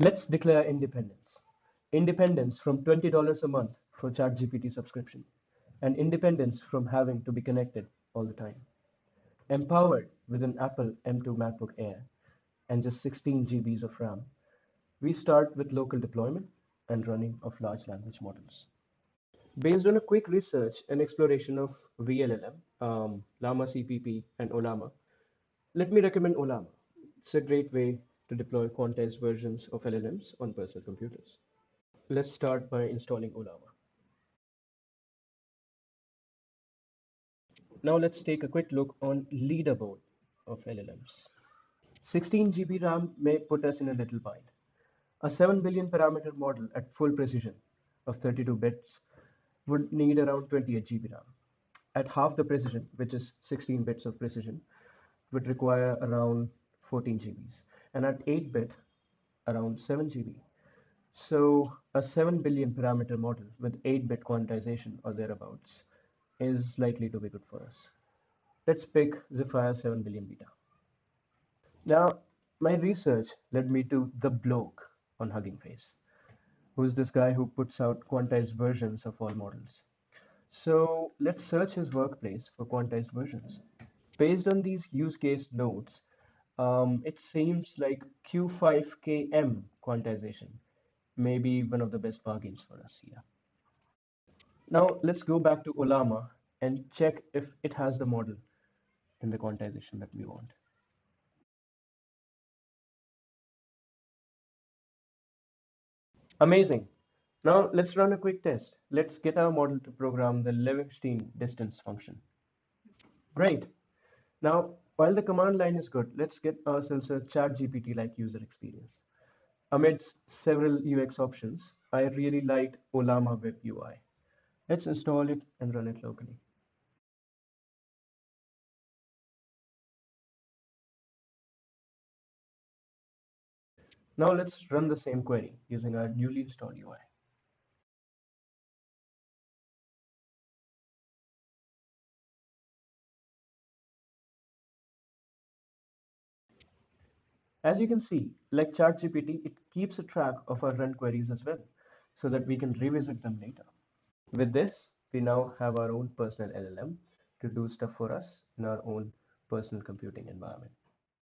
Let's declare independence. Independence from $20 a month for ChatGPT subscription, and independence from having to be connected all the time. Empowered with an Apple M2 MacBook Air and just 16 GBs of RAM, we start with local deployment and running of large language models. Based on a quick research and exploration of VLLM, Llama CPP, and Olama, let me recommend Olama. It's a great way to deploy quantized versions of LLMs on personal computers. Let's start by installing Olama. Now let's take a quick look on Leaderboard of LLMs. 16 GB RAM may put us in a little bind. A 7 billion parameter model at full precision of 32 bits would need around 28 GB RAM. At half the precision, which is 16 bits of precision, would require around 14 GBs. And at 8 bit, around 7 GB. So a 7 billion parameter model with 8-bit quantization or thereabouts is likely to be good for us. Let's pick Zephyr 7 billion beta. Now, my research led me to the bloke on Hugging Face, who's this guy who puts out quantized versions of all models. So let's search his workplace for quantized versions. Based on these use case notes, it seems like Q5KM quantization may be one of the best bargains for us here. Now let's go back to Olama and check if it has the model in the quantization that we want. Amazing. Now let's run a quick test. Let's get our model to program the Levenshtein distance function. Great. Now, while the command line is good, let's get ourselves a ChatGPT-like user experience. Amidst several UX options, I really liked Olama Web UI. Let's install it and run it locally. Now let's run the same query using our newly installed UI. As you can see, like ChatGPT, it keeps a track of our run queries as well, so that we can revisit them later. With this, we now have our own personal LLM to do stuff for us in our own personal computing environment.